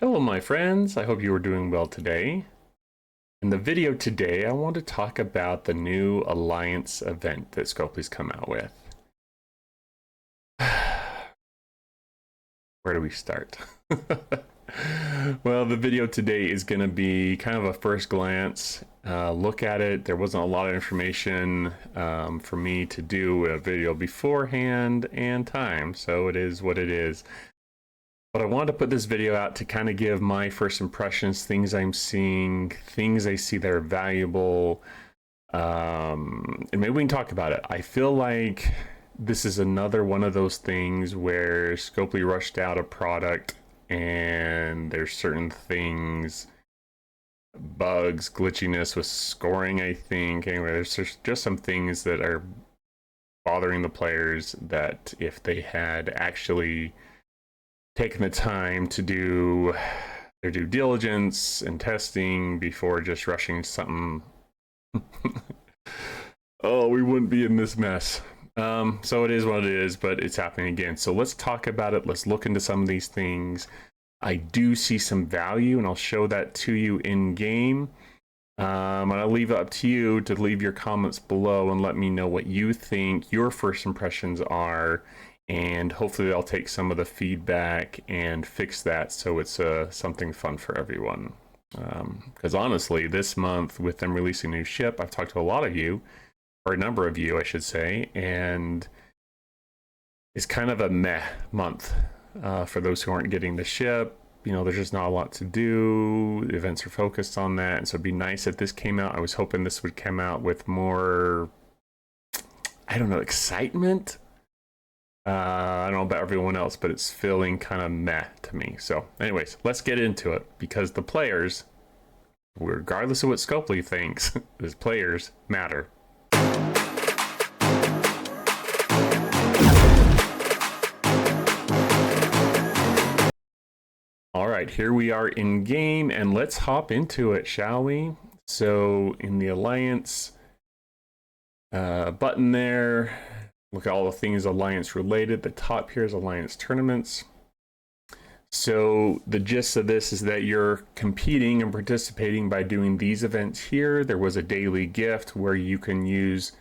Hello my friends, I hope you are doing well today. In the video today, I want to talk about the new Alliance event that Scopely's come out with. Where do we start? Well, the video today is going to be kind of a first glance look at it. There wasn't a lot of information for me to do a video beforehand and time, so it is what it is. But I wanted to put this video out to kind of give my first impressions, things I'm seeing, things I see that are valuable, and maybe we can talk about it. I feel like this is another one of those things where Scopely rushed out a product and there's certain things, bugs, glitchiness with scoring, I think. Anyway, there's just some things that are bothering the players that if they had actually taking the time to do their due diligence and testing before just rushing something, oh, we wouldn't be in this mess. So it is what it is, but it's happening again. So let's talk about it. Let's look into some of these things. I do see some value, and I'll show that to you in game. And I'll leave it up to you to leave your comments below and let me know what you think your first impressions are. And hopefully I'll take some of the feedback and fix that so it's something fun for everyone. Because honestly, this month with them releasing a new ship, I've talked to a lot of you, or a number of you, I should say, and it's kind of a meh month for those who aren't getting the ship. You know, there's just not a lot to do. The events are focused on that, and so it'd be nice if this came out. I was hoping this would come out with more, I don't know, excitement. I don't know about everyone else, but it's feeling kind of meh to me. So anyways, let's get into it, because the players, regardless of what Scopely thinks, the players matter. All right, here we are in game, and let's hop into it, shall we? So in the Alliance button there, look at all the things Alliance related. The top here is Alliance tournaments. So the gist of this is that you're competing and participating by doing these events here. There was a daily gift where you can use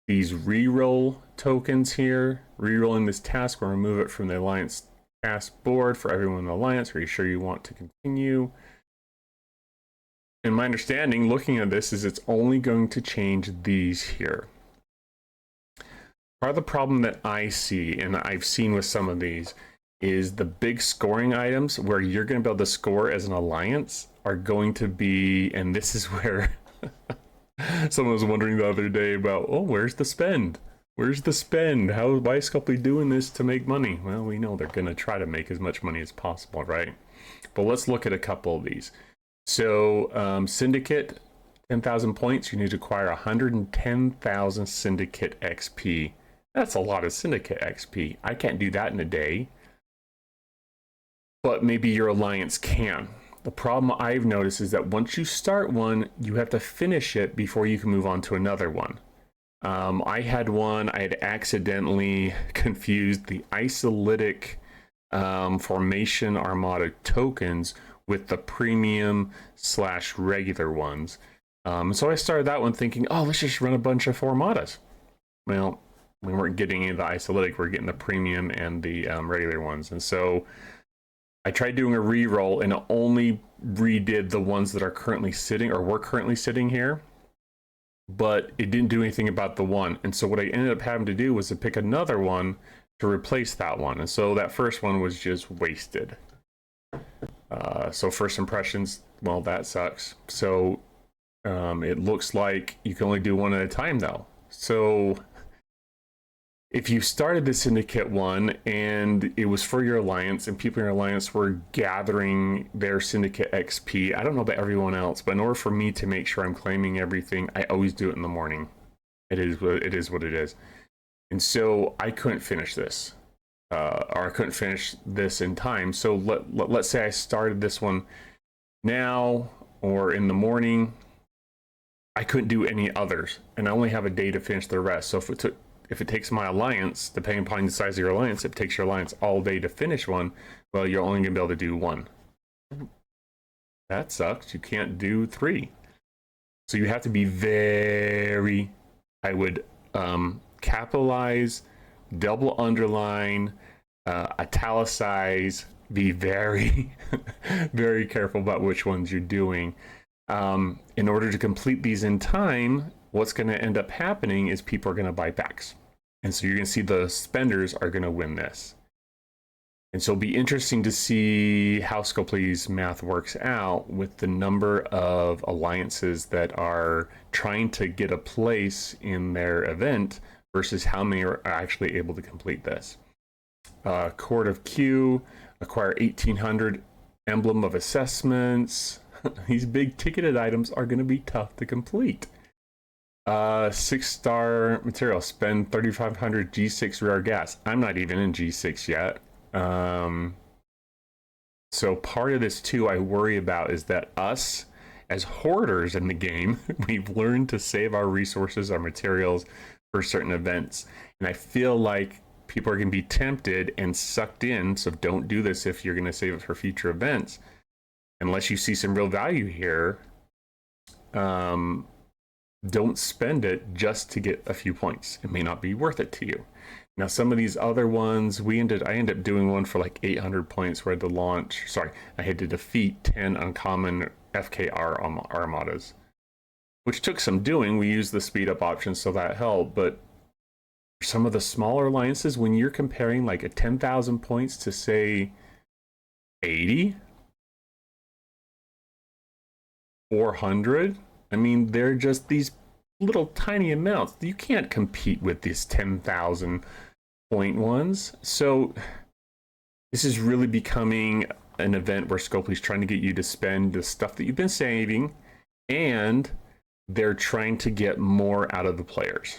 these reroll tokens here. Rerolling this task will remove it from the Alliance task board for everyone in the Alliance. Are you sure you want to continue? And my understanding, looking at this, is it's only going to change these here. Part of the problem that I see, and I've seen with some of these, is the big scoring items where you're going to be able to score as an Alliance are going to be, and this is where someone was wondering the other day about, oh, where's the spend? Where's the spend? Why is Scopely doing this to make money? Well, we know they're going to try to make as much money as possible, right? But let's look at a couple of these. So Syndicate, 10,000 points, you need to acquire 110,000 Syndicate XP. That's a lot of Syndicate XP. I can't do that in a day. But maybe your Alliance can. The problem I've noticed is that once you start one, you have to finish it before you can move on to another one. I had one, I had accidentally confused the isolytic formation armada tokens with the premium / regular ones. So I started that one thinking, oh, let's just run a bunch of formatas. Well, we weren't getting any of the isolytic, we're getting the premium and the regular ones. And so I tried doing a re-roll and it only redid the ones that are currently sitting, or were currently sitting here, but it didn't do anything about the one. And so what I ended up having to do was to pick another one to replace that one. And so that first one was just wasted. So first impressions, well, that sucks. So it looks like you can only do one at a time though. So if you started the Syndicate one and it was for your Alliance and people in your Alliance were gathering their Syndicate XP, I don't know about everyone else, but in order for me to make sure I'm claiming everything, I always do it in the morning. It is what it is. And so I couldn't finish this, or I couldn't finish this in time. So let's say I started this one now or in the morning. I couldn't do any others, and I only have a day to finish the rest. So if it takes my Alliance, depending upon the size of your Alliance, if it takes your Alliance all day to finish one, well, you're only going to be able to do one. that sucks. You can't do 3. So you have to be very, I would capitalize, double underline, italicize, be very, very careful about which ones you're doing. In order to complete these in time, what's going to end up happening is people are going to buy packs. And so you're going to see the spenders are going to win this. And so it'll be interesting to see how Scopely's math works out with the number of alliances that are trying to get a place in their event versus how many are actually able to complete this. Court of Q, acquire 1,800 emblem of assessments. These big ticketed items are going to be tough to complete. 6-star material, spend 3,500 G6 rare gas. I'm not even in G6 yet. So part of this too I worry about is that us as hoarders in the game, we've learned to save our resources, our materials for certain events. And I feel like people are going to be tempted and sucked in. So don't do this if you're going to save it for future events. Unless you see some real value here, don't spend it just to get a few points. It may not be worth it to you. Now, some of these other ones, I ended up doing one for like 800 points where I had to launch. Sorry, I had to defeat 10 uncommon FKR armadas, which took some doing. We used the speed up option, so that helped. But for some of the smaller alliances, when you're comparing like a 10,000 points to say 80, 400, I mean, they're just these little tiny amounts. You can't compete with these 10,000 point ones. So this is really becoming an event where Scopely's trying to get you to spend the stuff that you've been saving, and they're trying to get more out of the players.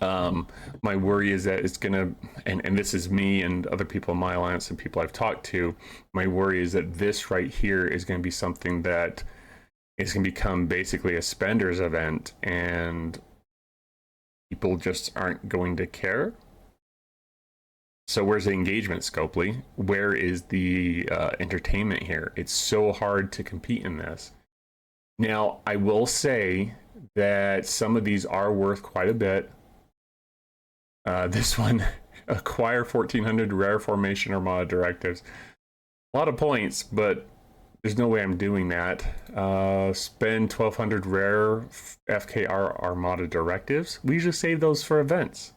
My worry is that it's gonna, and this is me and other people in my alliance and people I've talked to, my worry is that this right here is going to be something that is going to become basically a spenders event, and people just aren't going to care. So where's the engagement, Scopely? Where is the entertainment here? It's so hard to compete in this. Now, I will say that some of these are worth quite a bit. This one, acquire 1,400 rare formation armada directives. A lot of points, but there's no way I'm doing that. Spend 1,200 rare FKR armada directives. We usually save those for events.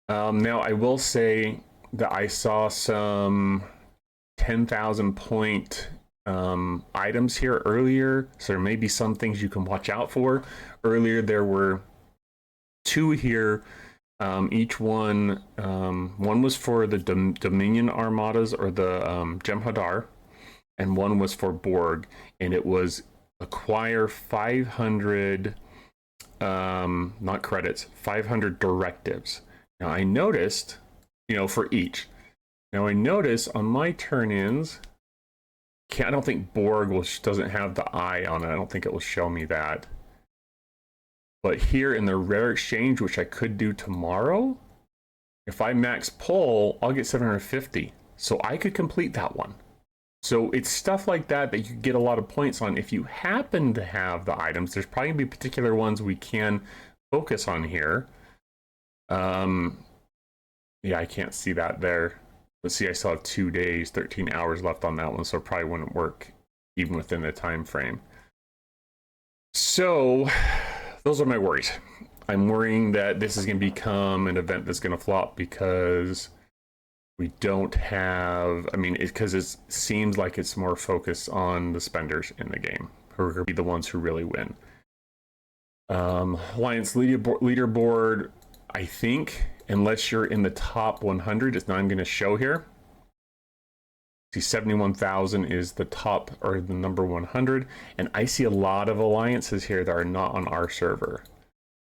Now, I will say that I saw some 10,000 point items here earlier, so there may be some things you can watch out for. Earlier, there were 2 here. Each one, one was for the Dominion armadas or the Jem'Hadar, and one was for Borg, and it was acquire 500, not credits, 500 directives. Now I noticed, for each. Now I notice on my turn-ins, I don't think Borg doesn't have the eye on it. I don't think it will show me that. But here in the rare exchange, which I could do tomorrow, if I max pull, I'll get 750. So I could complete that one. So it's stuff like that that you get a lot of points on if you happen to have the items. There's probably going to be particular ones we can focus on here. Yeah, I can't see that there. But see, I still have 2 days, 13 hours left on that one, so it probably wouldn't work even within the time frame. So those are my worries. I'm worrying that this is going to become an event that's going to flop because we don't have, because it seems like it's more focused on the spenders in the game, who are going to be the ones who really win. Alliance leaderboard, I think, unless you're in the top 100, it's not going to show here. See, 71,000 is the top, or the number 100, and I see a lot of alliances here that are not on our server.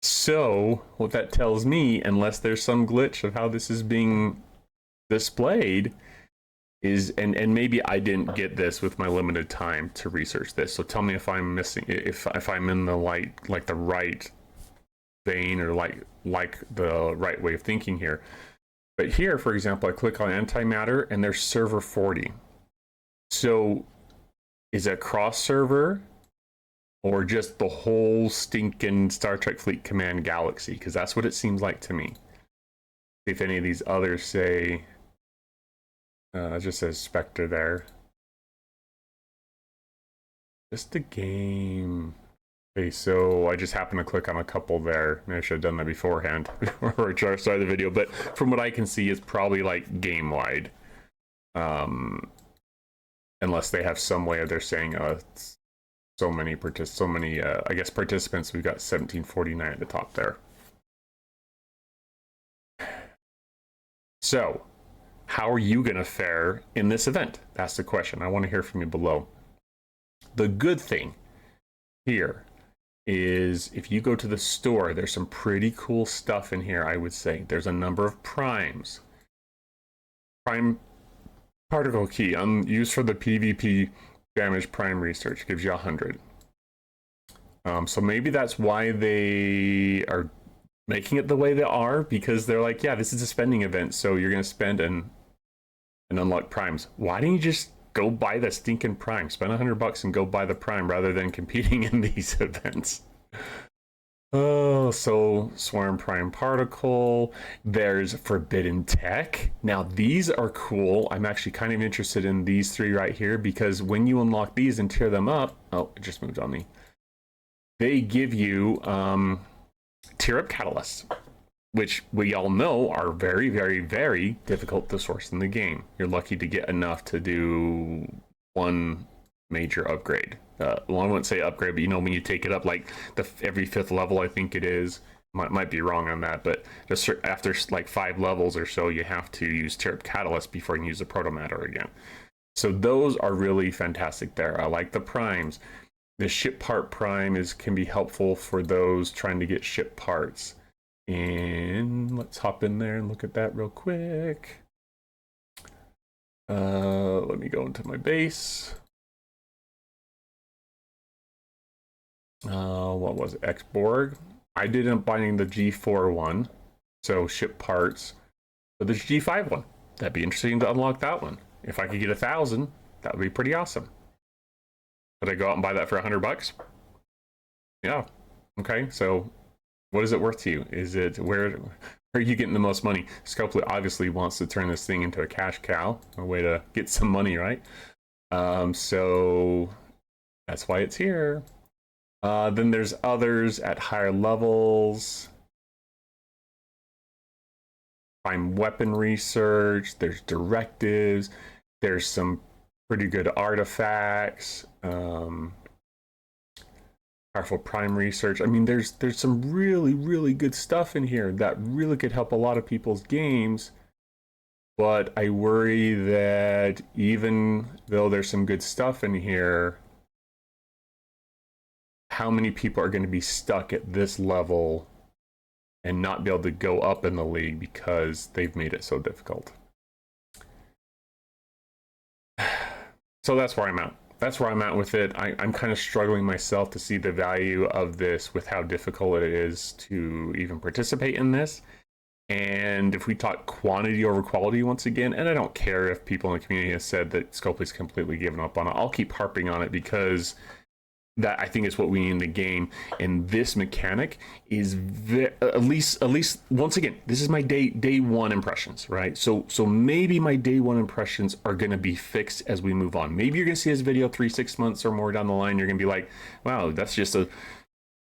So what that tells me, unless there's some glitch of how this is being displayed, is, and maybe I didn't get this with my limited time to research this, so tell me if I'm missing, if I'm in the like the right vein, or like the right way of thinking here. But here, for example, I click on antimatter and there's server 40. So is it cross server or just the whole stinking Star Trek Fleet Command galaxy? Because that's what it seems like to me. If any of these others say, it just says Spectre there. Just the game. Okay, so I just happened to click on a couple there. Maybe I should have done that beforehand before I started the video. But from what I can see, it's probably like game wide, unless they have some way of they're saying so many I guess participants. We've got 1749 at the top there. So, how are you going to fare in this event? That's the question. I want to hear from you below. The good thing here is if you go to the store, there's some pretty cool stuff in here, I would say. There's a number of primes. Prime particle key, used for the PvP damage prime research, gives you 100. So maybe that's why they are making it the way they are, because they're like, yeah, this is a spending event, so you're going to spend and unlock primes. Why don't you just go buy the stinking prime? Spend $100 and go buy the prime rather than competing in these events. Oh, so Swarm Prime Particle. There's Forbidden Tech. Now, these are cool. I'm actually kind of interested in these three right here, because when you unlock these and tear them up, oh, it just moved on me. They give you tear up catalysts, which we all know are very, very, very difficult to source in the game. You're lucky to get enough to do one major upgrade. Well, I wouldn't say upgrade, but you know, when you take it up like every 5th level, I think it is. Might be wrong on that, but just after like 5 levels or so, you have to use tear up catalyst before you can use the proto matter again. So those are really fantastic there. I like the primes. The ship part prime can be helpful for those trying to get ship parts. And let's hop in there and look at that real quick. Let me go into my base. What was it? Xborg. I did end up buying the G4 one, so ship parts. But there's G5 one. That'd be interesting to unlock that one. If I could get 1,000, that would be pretty awesome. Could I go out and buy that for $100? Yeah. Okay, so what is it worth to you? Is it where are you getting the most money? Scopely obviously wants to turn this thing into a cash cow, a way to get some money, right? So that's why it's here. Then there's others at higher levels. Prime weapon research. There's directives. There's some pretty good artifacts. Powerful prime research. I mean, there's some really, really good stuff in here that really could help a lot of people's games. But I worry that even though there's some good stuff in here, how many people are going to be stuck at this level and not be able to go up in the league because they've made it so difficult. So that's where I'm at. That's where I'm at with it. I'm kind of struggling myself to see the value of this with how difficult it is to even participate in this. And if we talk quantity over quality once again, and I don't care if people in the community have said that Scopely's completely given up on it, I'll keep harping on it because that I think is what we need in the game. And this mechanic is at least once again, this is my day one impressions, right? So maybe my day one impressions are going to be fixed as we move on. Maybe you're going to see this video 3-6 months or more down the line. You're going to be like, wow, that's just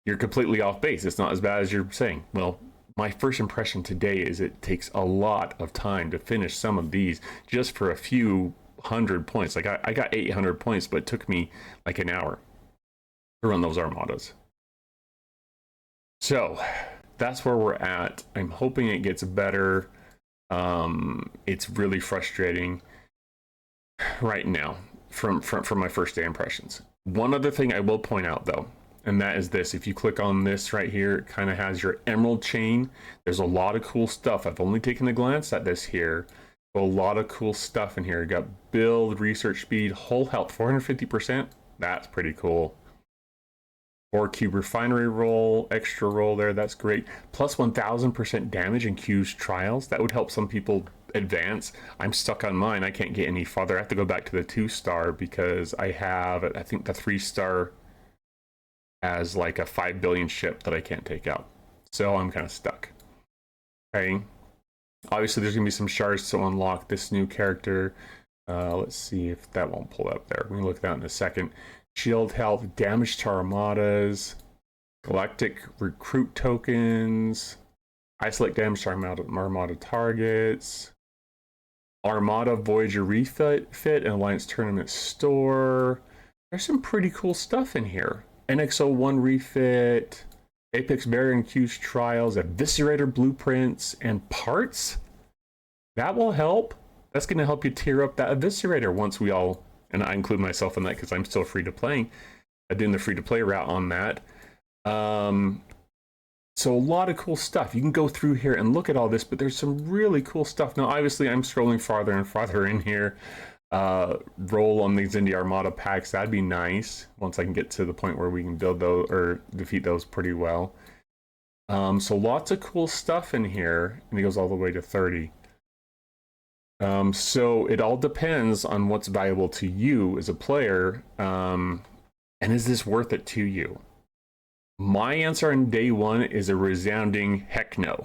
you're completely off base. It's not as bad as you're saying. Well, my first impression today is it takes a lot of time to finish some of these just for a few 100 points. Like I got 800 points, but it took me like an hour to run those armadas. So that's where we're at. I'm hoping it gets better. It's really frustrating right now from my first day impressions. One other thing I will point out though, and that is this: if you click on this right here, it kind of has your emerald chain. There's a lot of cool stuff. I've only taken a glance at this here. A lot of cool stuff in here. You got build, research speed, whole health, 450%. That's pretty cool. 4 cube refinery roll, extra roll there, that's great. Plus 1000% damage in Q's trials. That would help some people advance. I'm stuck on mine. I can't get any farther. I have to go back to the 2-star because I have, I think the 3-star has like a 5 billion ship that I can't take out. So I'm kind of stuck. Okay. Obviously, there's going to be some shards to unlock this new character. Let's see if that won't pull up there. We can look at that in a second. Shield health, damage to armadas, galactic recruit tokens, isolate damage to armada targets, Armada Voyager refit and Alliance Tournament store. There's some pretty cool stuff in here. NX-01 refit, Apex Barrier and Q's trials, Eviscerator blueprints, and parts. That will help. That's going to help you tier up that Eviscerator once we all, and I include myself in that because I'm still free to play, doing the free to play route on that. So a lot of cool stuff. You can go through here and look at all this, but there's some really cool stuff. Now, obviously, I'm scrolling farther and farther in here. Roll on these Indie Armada packs. That'd be nice once I can get to the point where we can build those or defeat those pretty well. So lots of cool stuff in here, and it goes all the way to 30. So it all depends on what's valuable to you as a player, and is this worth it to you? My answer on day one is a resounding heck no.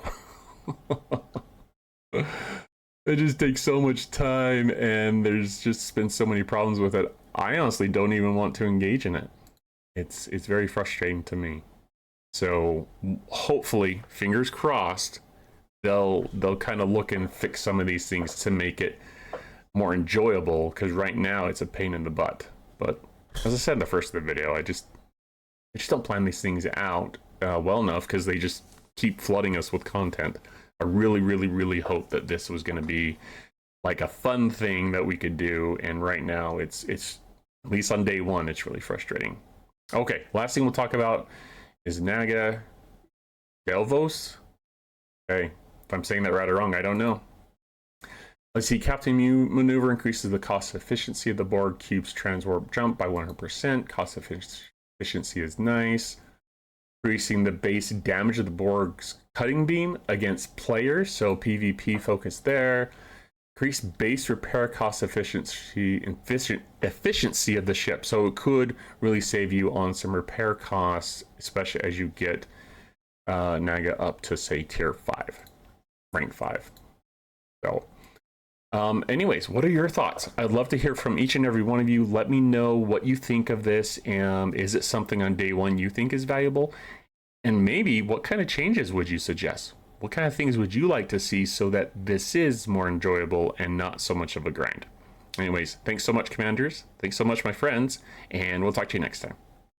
It just takes so much time, and there's just been so many problems with it. I honestly don't even want to engage in it. It's very frustrating to me. So hopefully, fingers crossed, they'll kind of look and fix some of these things to make it more enjoyable, because right now it's a pain in the butt. But as I said in the first of the video, I just don't plan these things out well enough because they just keep flooding us with content. I really, really, really hope that this was going to be like a fun thing that we could do, and right now it's at least on day one, it's really frustrating. Okay, last thing we'll talk about is Naga Delvos. Okay, if I'm saying that right or wrong, I don't know. Let's see, Captain Mew maneuver increases the cost efficiency of the Borg cube's transwarp jump by 100%. Cost efficiency is nice. Increasing the base damage of the Borg's cutting beam against players, so PvP focus there. Increase base repair cost efficiency of the ship, so it could really save you on some repair costs, especially as you get Naga up to, say, tier 5, rank 5. So anyways, what are your thoughts? I'd love to hear from each and every one of you. Let me know what you think of this, and is it something on day one you think is valuable? And maybe what kind of changes would you suggest? What kind of things would you like to see so that this is more enjoyable and not so much of a grind? Anyways, thanks so much, Commanders. Thanks so much, my friends, and we'll talk to you next time.